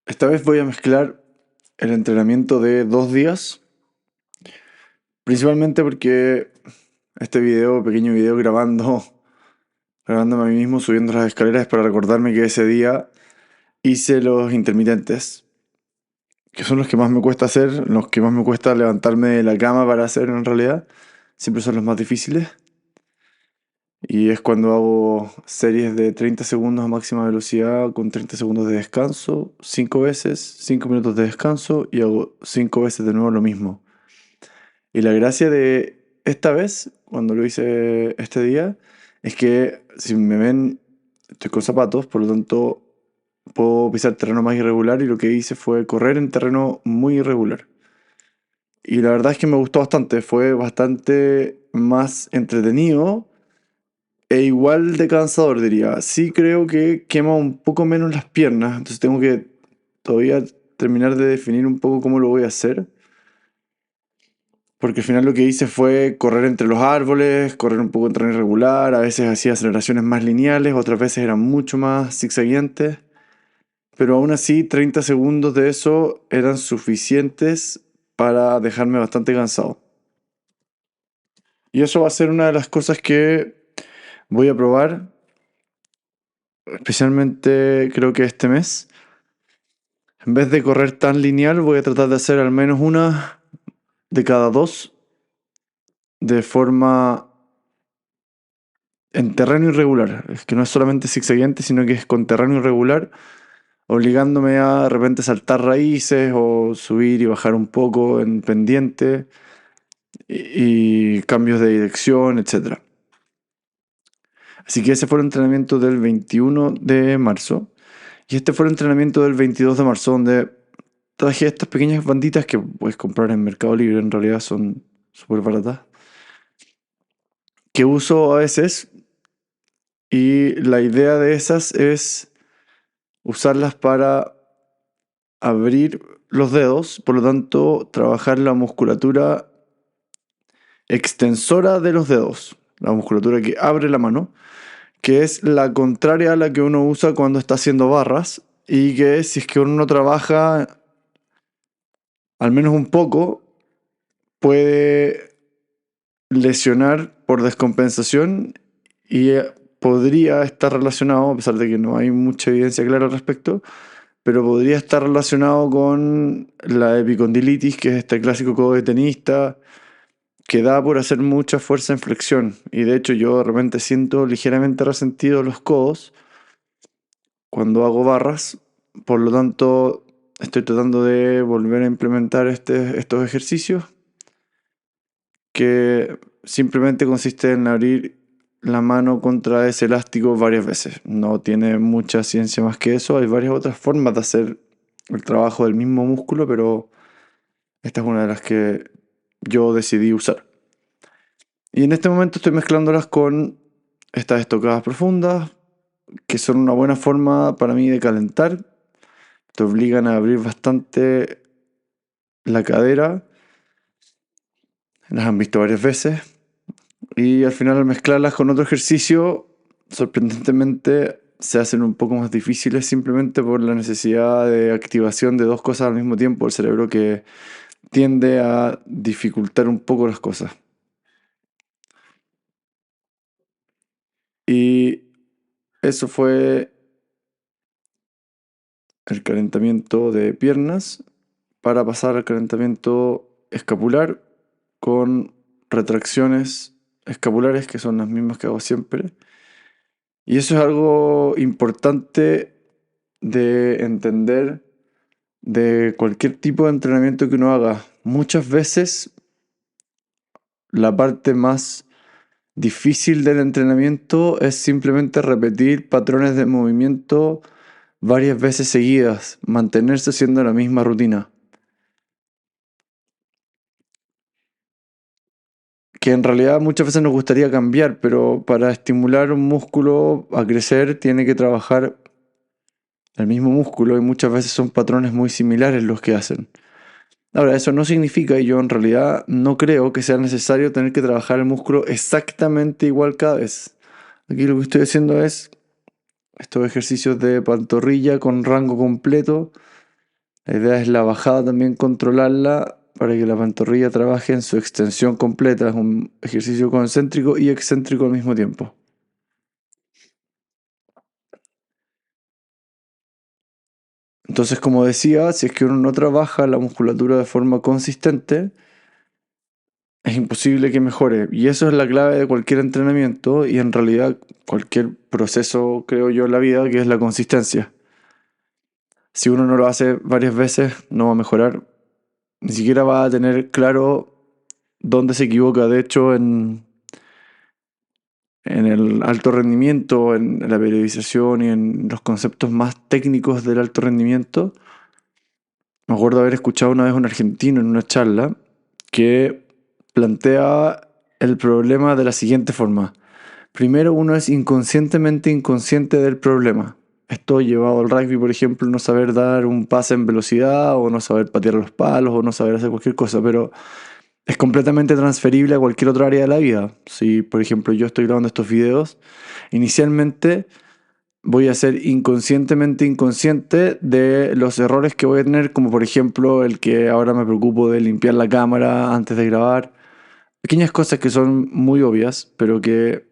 Esta vez voy a mezclar el entrenamiento de 2 días, principalmente porque este pequeño video grabándome a mí mismo subiendo las escaleras es para recordarme que ese día hice los intermitentes, que son los que más me cuesta hacer, los que más me cuesta levantarme de la cama para hacer en realidad. Siempre son los más difíciles. Y es cuando hago series de 30 segundos a máxima velocidad con 30 segundos de descanso, 5 veces, 5 minutos de descanso y hago 5 veces de nuevo lo mismo. Y la gracia de esta vez, cuando lo hice este día, es que si me ven, estoy con zapatos, por lo tanto puedo pisar terreno más irregular y lo que hice fue correr en terreno muy irregular. Y la verdad es que me gustó bastante, fue bastante más entretenido e igual de cansador, diría. Sí creo que quema un poco menos las piernas, entonces tengo que todavía terminar de definir un poco cómo lo voy a hacer. Porque al final lo que hice fue correr entre los árboles, correr un poco en terreno irregular, a veces hacía aceleraciones más lineales, otras veces eran mucho más zigzagueantes, pero aún así 30 segundos de eso eran suficientes para dejarme bastante cansado. Y eso va a ser una de las cosas que voy a probar, especialmente creo que este mes. En vez de correr tan lineal, voy a tratar de hacer al menos una de cada dos de forma en terreno irregular. Es que no es solamente zigzagueante, sino que es con terreno irregular, obligándome a de repente saltar raíces o subir y bajar un poco en pendiente y cambios de dirección, etcétera. Así que ese fue el entrenamiento del 21 de marzo. Y este fue el entrenamiento del 22 de marzo, donde traje estas pequeñas banditas que puedes comprar en Mercado Libre, en realidad son súper baratas, que uso a veces. Y la idea de esas es usarlas para abrir los dedos, por lo tanto, trabajar la musculatura extensora de los dedos, la musculatura que abre la mano, que es la contraria a la que uno usa cuando está haciendo barras y que si es que uno no trabaja al menos un poco, puede lesionar por descompensación y podría estar relacionado, a pesar de que no hay mucha evidencia clara al respecto, pero podría estar relacionado con la epicondilitis, que es este clásico codo de tenista, que da por hacer mucha fuerza en flexión. Y de hecho yo de repente siento ligeramente resentido los codos cuando hago barras, por lo tanto estoy tratando de volver a implementar estos ejercicios que simplemente consiste en abrir la mano contra ese elástico varias veces. No tiene mucha ciencia más que eso. Hay varias otras formas de hacer el trabajo del mismo músculo, pero esta es una de las que yo decidí usar. Y en este momento estoy mezclándolas con estas estocadas profundas, que son una buena forma para mí de calentar. Te obligan a abrir bastante la cadera. Las han visto varias veces. Y al final al mezclarlas con otro ejercicio, sorprendentemente se hacen un poco más difíciles simplemente por la necesidad de activación de dos cosas al mismo tiempo, el cerebro que tiende a dificultar un poco las cosas. Y eso fue el calentamiento de piernas para pasar al calentamiento escapular con retracciones escapulares que son las mismas que hago siempre. Y eso es algo importante de entender de cualquier tipo de entrenamiento que uno haga. Muchas veces la parte más difícil del entrenamiento es simplemente repetir patrones de movimiento varias veces seguidas, mantenerse haciendo la misma rutina. Que en realidad muchas veces nos gustaría cambiar, pero para estimular un músculo a crecer tiene que trabajar el mismo músculo y muchas veces son patrones muy similares los que hacen. Ahora, eso no significa, y yo en realidad no creo que sea necesario tener que trabajar el músculo exactamente igual cada vez. Aquí lo que estoy haciendo es estos ejercicios de pantorrilla con rango completo La idea es la bajada también controlarla para que la pantorrilla trabaje en su extensión completa. Es un ejercicio concéntrico y excéntrico al mismo tiempo. Entonces, como decía, si es que uno no trabaja la musculatura de forma consistente, es imposible que mejore. Y eso es la clave de cualquier entrenamiento y en realidad cualquier proceso, creo yo, en la vida, que es la consistencia. Si uno no lo hace varias veces, no va a mejorar. Ni siquiera va a tener claro dónde se equivoca. De hecho, en el alto rendimiento, en la periodización y en los conceptos más técnicos del alto rendimiento, me acuerdo haber escuchado una vez a un argentino en una charla que plantea el problema de la siguiente forma. Primero, uno es inconscientemente inconsciente del problema. Esto llevado al rugby, por ejemplo, no saber dar un pase en velocidad o no saber patear los palos o no saber hacer cualquier cosa, pero es completamente transferible a cualquier otra área de la vida. Si, por ejemplo, yo estoy grabando estos videos, inicialmente voy a ser inconscientemente inconsciente de los errores que voy a tener, como por ejemplo el que ahora me preocupo de limpiar la cámara antes de grabar. Pequeñas cosas que son muy obvias, pero que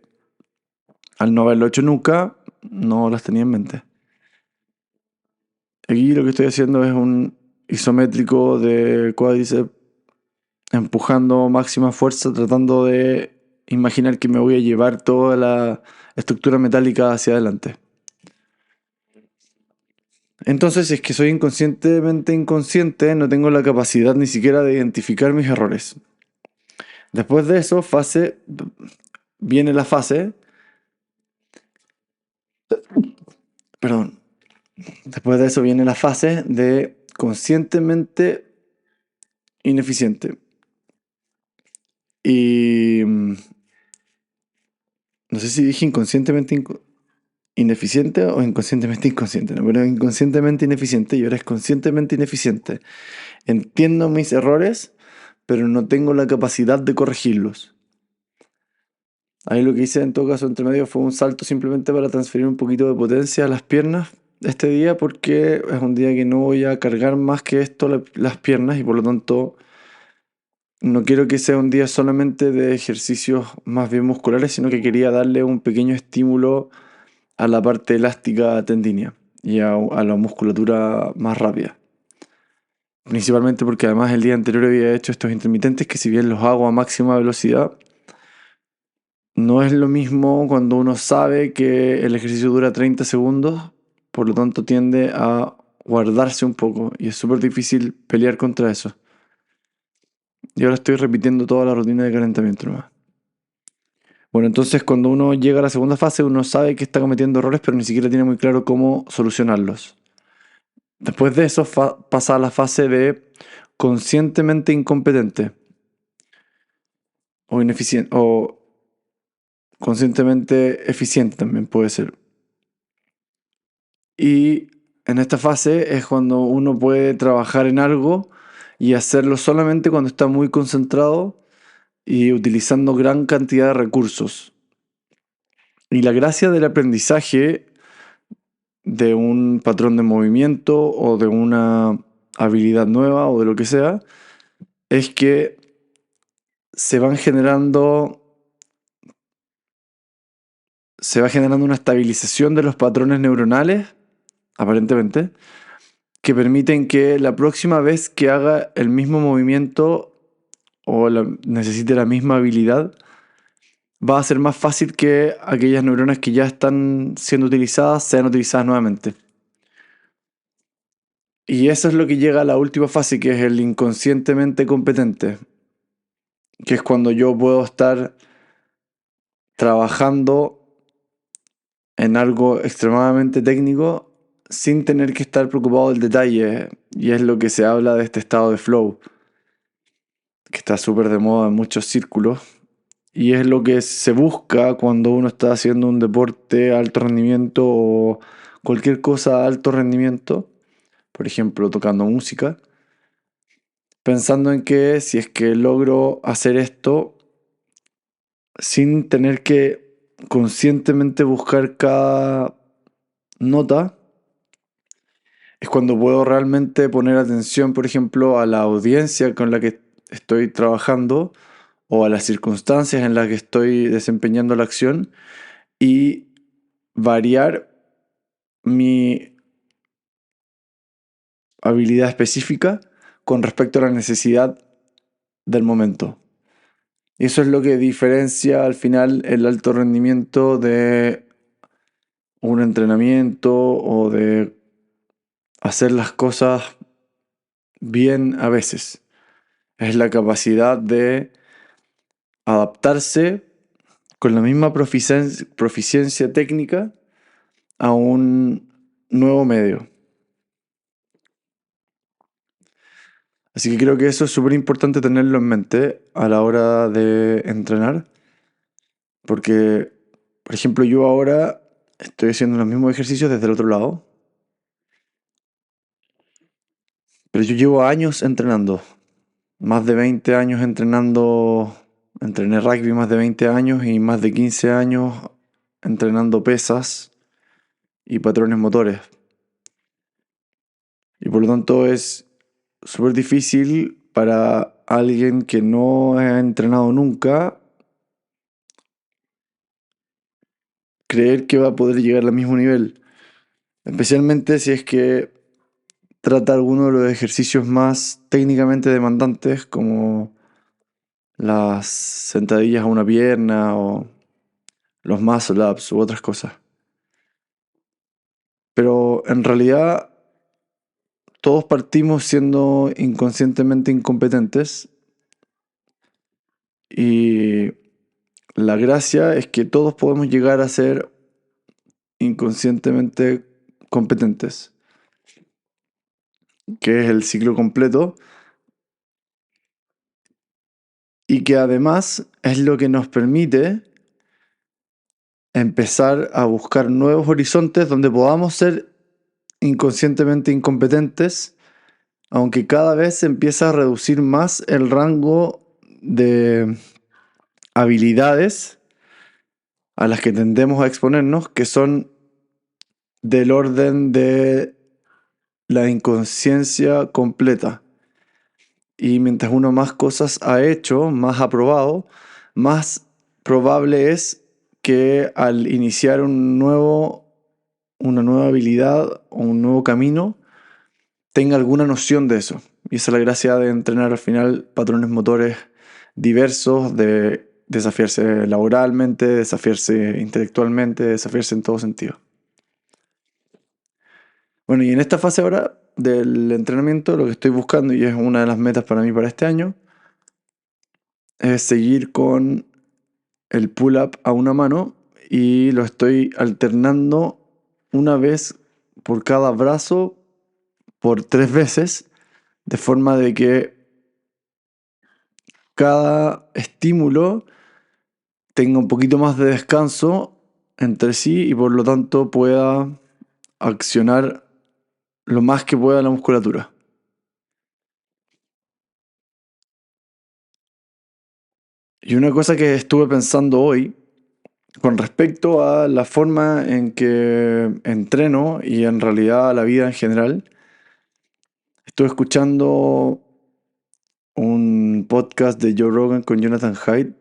al no haberlo hecho nunca, no las tenía en mente. Aquí lo que estoy haciendo es un isométrico de cuádriceps, empujando máxima fuerza, tratando de imaginar que me voy a llevar toda la estructura metálica hacia adelante. Entonces, si es que soy inconscientemente inconsciente, no tengo la capacidad ni siquiera de identificar mis errores. Después de eso, viene la fase, perdón, después de eso viene la fase de conscientemente ineficiente. Y no sé si dije inconscientemente ineficiente o inconscientemente inconsciente, ¿no? Pero inconscientemente ineficiente y ahora es conscientemente ineficiente. Entiendo mis errores, pero no tengo la capacidad de corregirlos. Ahí lo que hice en todo caso entre medio fue un salto simplemente para transferir un poquito de potencia a las piernas este día porque es un día que no voy a cargar más que esto las piernas y por lo tanto no quiero que sea un día solamente de ejercicios más bien musculares, sino que quería darle un pequeño estímulo a la parte elástica tendínea y a la musculatura más rápida. Principalmente porque además el día anterior había hecho estos intermitentes que si bien los hago a máxima velocidad, no es lo mismo cuando uno sabe que el ejercicio dura 30 segundos, por lo tanto tiende a guardarse un poco y es súper difícil pelear contra eso. Y ahora estoy repitiendo toda la rutina de calentamiento nomás. Bueno, entonces cuando uno llega a la segunda fase, uno sabe que está cometiendo errores, pero ni siquiera tiene muy claro cómo solucionarlos. Después de eso pasa a la fase de conscientemente incompetente o ineficiente o conscientemente eficiente también puede ser. Y en esta fase es cuando uno puede trabajar en algo y hacerlo solamente cuando está muy concentrado y utilizando gran cantidad de recursos. Y la gracia del aprendizaje de un patrón de movimiento o de una habilidad nueva o de lo que sea es que se van generando se va generando una estabilización de los patrones neuronales, aparentemente, que permiten que la próxima vez que haga el mismo movimiento o necesite la misma habilidad, va a ser más fácil que aquellas neuronas que ya están siendo utilizadas sean utilizadas nuevamente. Y eso es lo que llega a la última fase, que es el inconscientemente competente, que es cuando yo puedo estar trabajando en algo extremadamente técnico sin tener que estar preocupado del detalle. Y es lo que se habla de este estado de flow, que está súper de moda en muchos círculos. Y es lo que se busca cuando uno está haciendo un deporte a alto rendimiento o cualquier cosa a alto rendimiento, por ejemplo, tocando música, pensando en que si es que logro hacer esto sin tener que conscientemente buscar cada nota, es cuando puedo realmente poner atención, por ejemplo, a la audiencia con la que estoy trabajando o a las circunstancias en las que estoy desempeñando la acción y variar mi habilidad específica con respecto a la necesidad del momento. Y eso es lo que diferencia al final el alto rendimiento de un entrenamiento o de hacer las cosas bien a veces. Es la capacidad de adaptarse con la misma proficiencia técnica a un nuevo medio. Así que creo que eso es súper importante tenerlo en mente a la hora de entrenar, porque, por ejemplo, yo ahora estoy haciendo los mismos ejercicios desde el otro lado, pero yo llevo años entrenando, más de 20 años entrenando, entrené rugby más de 20 años y más de 15 años entrenando pesas y patrones motores. Y por lo tanto es súper difícil para alguien que no ha entrenado nunca creer que va a poder llegar al mismo nivel. Especialmente si es que trata alguno de los ejercicios más técnicamente demandantes como las sentadillas a una pierna o los muscle ups u otras cosas. Pero en realidad todos partimos siendo inconscientemente incompetentes y la gracia es que todos podemos llegar a ser inconscientemente competentes, que es el ciclo completo y que además es lo que nos permite empezar a buscar nuevos horizontes donde podamos ser inconscientemente incompetentes, aunque cada vez se empieza a reducir más el rango de habilidades a las que tendemos a exponernos, que son del orden de la inconsciencia completa. Y mientras uno más cosas ha hecho, más ha probado, más probable es que al iniciar una nueva habilidad o un nuevo camino, tenga alguna noción de eso. Y esa es la gracia de entrenar al final patrones motores diversos, de desafiarse laboralmente, desafiarse intelectualmente, desafiarse en todo sentido. Bueno, y en esta fase ahora del entrenamiento, lo que estoy buscando, y es una de las metas para mí para este año, es seguir con el pull-up a una mano y lo estoy alternando una vez por cada brazo por 3 veces, de forma de que cada estímulo tenga un poquito más de descanso entre sí y por lo tanto pueda accionar lo más que pueda la musculatura. Y una cosa que estuve pensando hoy con respecto a la forma en que entreno y en realidad a la vida en general, estuve escuchando un podcast de Joe Rogan con Jonathan Haidt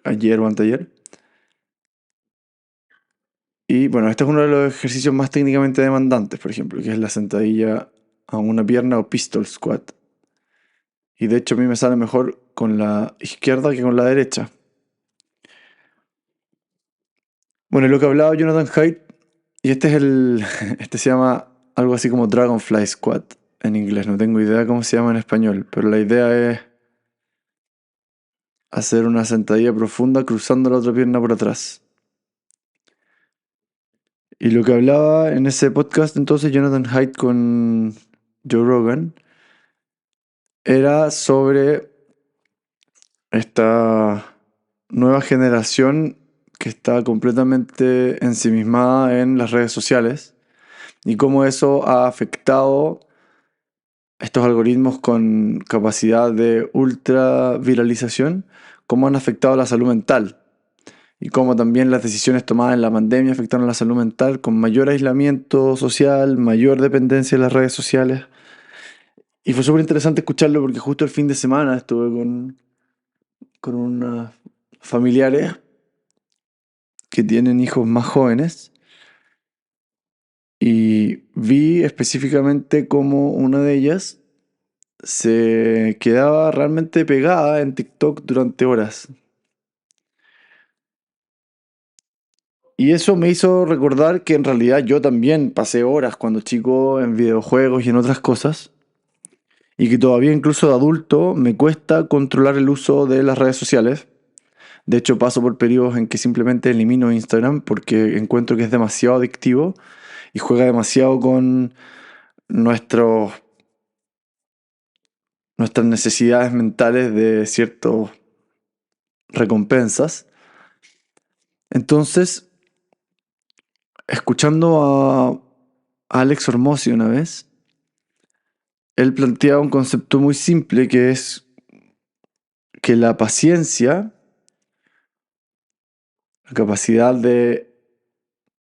ayer o anteayer. Y bueno, este es uno de los ejercicios más técnicamente demandantes, por ejemplo, que es la sentadilla a una pierna o pistol squat. Y de hecho a mí me sale mejor con la izquierda que con la derecha. Bueno, lo que hablaba Jonathan Haidt, y este es este se llama algo así como Dragonfly Squat en inglés, no tengo idea cómo se llama en español, pero la idea es hacer una sentadilla profunda cruzando la otra pierna por atrás. Y lo que hablaba en ese podcast entonces Jonathan Haidt con Joe Rogan era sobre esta nueva generación que está completamente ensimismada en las redes sociales y cómo eso ha afectado estos algoritmos con capacidad de ultra viralización, cómo han afectado la salud mental. y cómo también las decisiones tomadas en la pandemia afectaron la salud mental con mayor aislamiento social, mayor dependencia de las redes sociales. Y fue súper interesante escucharlo porque justo el fin de semana estuve con unos familiares que tienen hijos más jóvenes y vi específicamente cómo una de ellas se quedaba realmente pegada en TikTok durante horas. Y eso me hizo recordar que en realidad yo también pasé horas cuando chico en videojuegos y en otras cosas, y que todavía incluso de adulto me cuesta controlar el uso de las redes sociales. De hecho, paso por periodos en que simplemente elimino Instagram porque encuentro que es demasiado adictivo y juega demasiado con nuestros, nuestras necesidades mentales de ciertas recompensas. Entonces, escuchando a Alex Hormozzi una vez, él planteaba un concepto muy simple que es que la paciencia, la capacidad de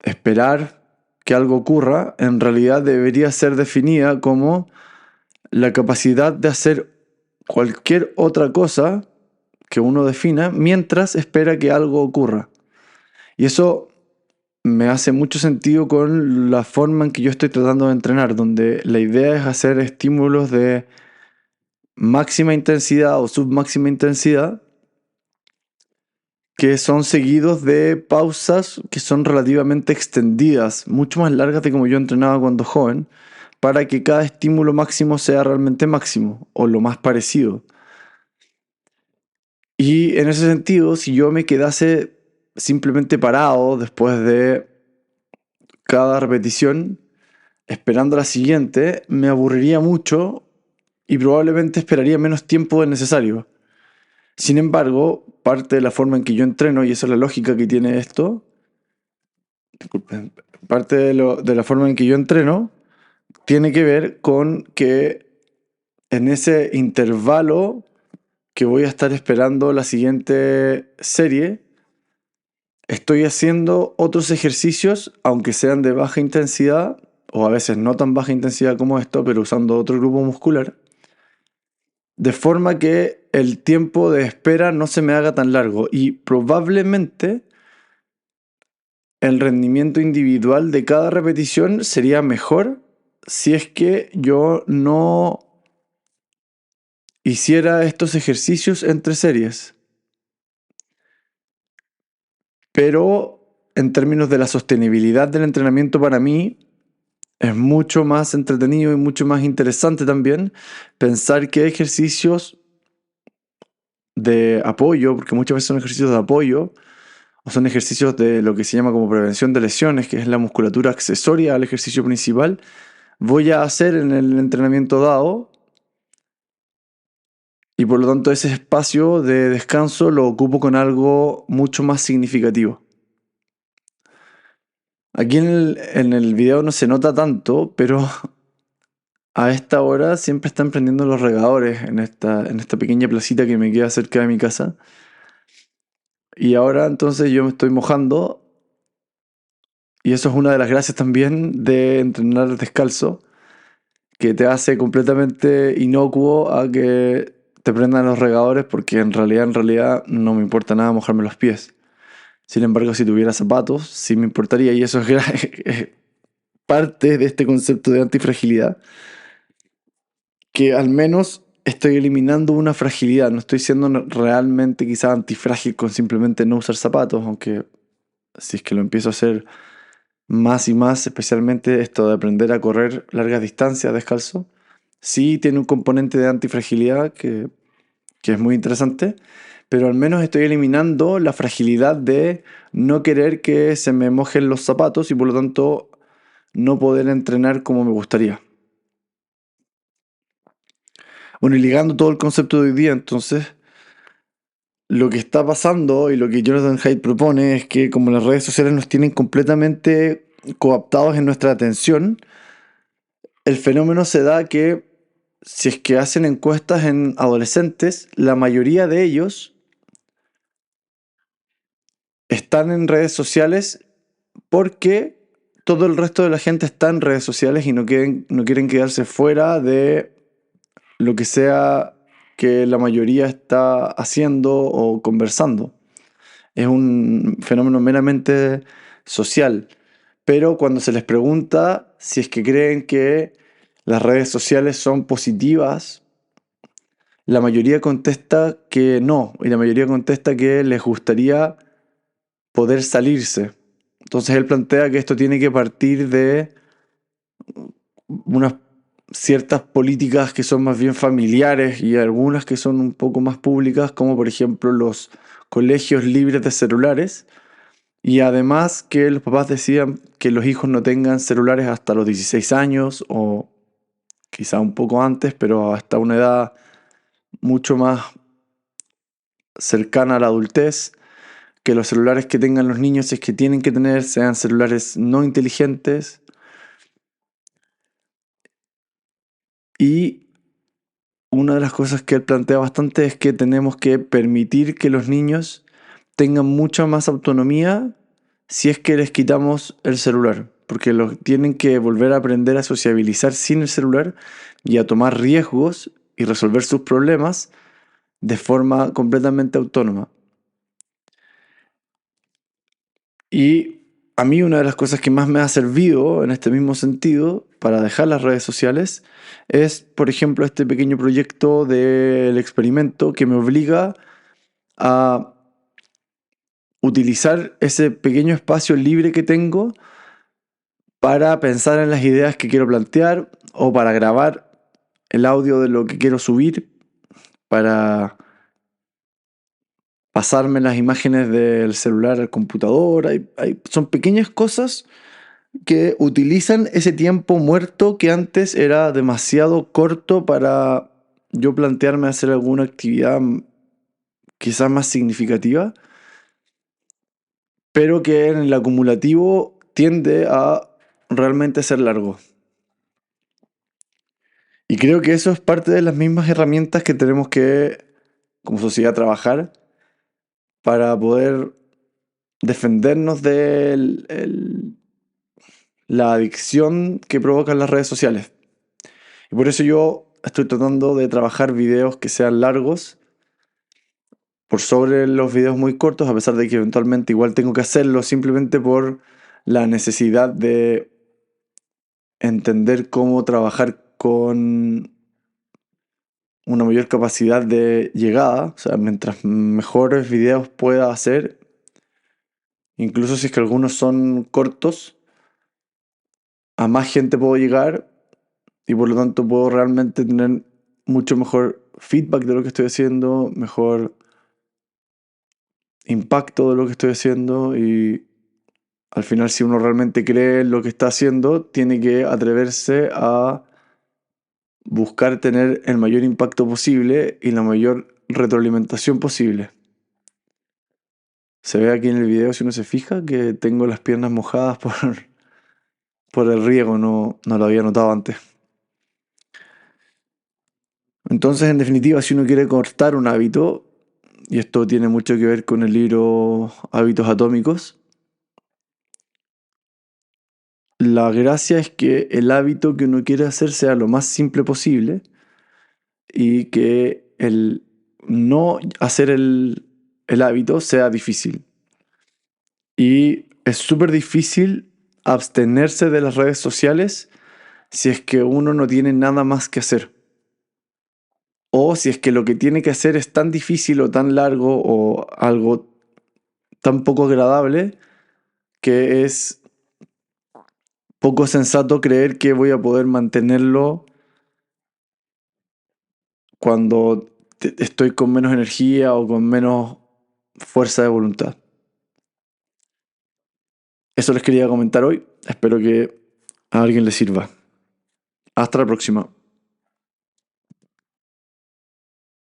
esperar que algo ocurra, en realidad debería ser definida como la capacidad de hacer cualquier otra cosa que uno defina mientras espera que algo ocurra. Y eso me hace mucho sentido con la forma en que yo estoy tratando de entrenar, donde la idea es hacer estímulos de máxima intensidad o submáxima intensidad que son seguidos de pausas que son relativamente extendidas, mucho más largas de como yo entrenaba cuando joven, para que cada estímulo máximo sea realmente máximo o lo más parecido. Y en ese sentido, si yo me quedase simplemente parado después de cada repetición, esperando la siguiente, me aburriría mucho y probablemente esperaría menos tiempo del necesario. Sin embargo, parte de la forma en que yo entreno, y esa es la lógica que tiene esto, disculpen, parte de la forma en que yo entreno tiene que ver con que en ese intervalo que voy a estar esperando la siguiente serie, estoy haciendo otros ejercicios, aunque sean de baja intensidad, o a veces no tan baja intensidad como esto, pero usando otro grupo muscular, de forma que el tiempo de espera no se me haga tan largo y probablemente el rendimiento individual de cada repetición sería mejor si es que yo no hiciera estos ejercicios entre series. Pero en términos de la sostenibilidad del entrenamiento para mí es mucho más entretenido y mucho más interesante también pensar que hay ejercicios de apoyo, porque muchas veces son ejercicios de apoyo, o son ejercicios de lo que se llama como prevención de lesiones, que es la musculatura accesoria al ejercicio principal, voy a hacer en el entrenamiento dado y por lo tanto ese espacio de descanso lo ocupo con algo mucho más significativo. Aquí en el video no se nota tanto, pero a esta hora siempre están prendiendo los regadores en esta pequeña placita que me queda cerca de mi casa. Y ahora entonces yo me estoy mojando y eso es una de las gracias también de entrenar descalzo, que te hace completamente inocuo a que te prendan los regadores porque en realidad no me importa nada mojarme los pies. Sin embargo, si tuviera zapatos, sí me importaría y eso es parte de este concepto de antifragilidad, que al menos estoy eliminando una fragilidad, no estoy siendo realmente quizá antifrágil con simplemente no usar zapatos, aunque si es que lo empiezo a hacer más y más, especialmente esto de aprender a correr largas distancias descalzo, sí tiene un componente de antifragilidad que es muy interesante, pero al menos estoy eliminando la fragilidad de no querer que se me mojen los zapatos y por lo tanto no poder entrenar como me gustaría. Bueno, y ligando todo el concepto de hoy día, entonces, lo que está pasando y lo que Jonathan Haidt propone es que como las redes sociales nos tienen completamente cooptados en nuestra atención, el fenómeno se da que si es que hacen encuestas en adolescentes, la mayoría de ellos están en redes sociales porque todo el resto de la gente está en redes sociales y no quieren quedarse fuera de lo que sea que la mayoría está haciendo o conversando. Es un fenómeno meramente social. Pero cuando se les pregunta si es que creen que las redes sociales son positivas, la mayoría contesta que no, y la mayoría contesta que les gustaría poder salirse. Entonces él plantea que esto tiene que partir de unas ciertas políticas que son más bien familiares y algunas que son un poco más públicas, como por ejemplo los colegios libres de celulares. Y además que los papás decían que los hijos no tengan celulares hasta los 16 años o quizá un poco antes, pero hasta una edad mucho más cercana a la adultez, que los celulares que tengan los niños, si es que tienen que tener, sean celulares no inteligentes. Y una de las cosas que él plantea bastante es que tenemos que permitir que los niños tengan mucha más autonomía si es que les quitamos el celular, porque los tienen que volver a aprender a sociabilizar sin el celular y a tomar riesgos y resolver sus problemas de forma completamente autónoma. Y a mí una de las cosas que más me ha servido en este mismo sentido para dejar las redes sociales es, por ejemplo, este pequeño proyecto del experimento que me obliga a utilizar ese pequeño espacio libre que tengo para pensar en las ideas que quiero plantear o para grabar el audio de lo que quiero subir, para pasarme las imágenes del celular al computador. Son pequeñas cosas que utilizan ese tiempo muerto que antes era demasiado corto para yo plantearme hacer alguna actividad quizás más significativa, pero que en el acumulativo tiende a realmente ser largo. Y creo que eso es parte de las mismas herramientas que tenemos que, como sociedad, trabajar para poder defendernos de la adicción que provocan las redes sociales. Y por eso yo estoy tratando de trabajar videos que sean largos por sobre los videos muy cortos, a pesar de que eventualmente igual tengo que hacerlo simplemente por la necesidad de entender cómo trabajar con una mayor capacidad de llegada. O sea, mientras mejores videos pueda hacer, incluso si es que algunos son cortos, a más gente puedo llegar y por lo tanto puedo realmente tener mucho mejor feedback de lo que estoy haciendo, mejor impacto de lo que estoy haciendo y al final si uno realmente cree en lo que está haciendo, tiene que atreverse a buscar tener el mayor impacto posible y la mayor retroalimentación posible. Se ve aquí en el video, si uno se fija, que tengo las piernas mojadas por el riego, no lo había notado antes. Entonces, en definitiva, si uno quiere cortar un hábito, y esto tiene mucho que ver con el libro Hábitos Atómicos, la gracia es que el hábito que uno quiere hacer sea lo más simple posible y que el no hacer el hábito sea difícil. Y es súper difícil abstenerse de las redes sociales si es que uno no tiene nada más que hacer. O si es que lo que tiene que hacer es tan difícil o tan largo o algo tan poco agradable que es poco sensato creer que voy a poder mantenerlo cuando estoy con menos energía o con menos fuerza de voluntad. Eso les quería comentar hoy. Espero que a alguien le sirva. Hasta la próxima.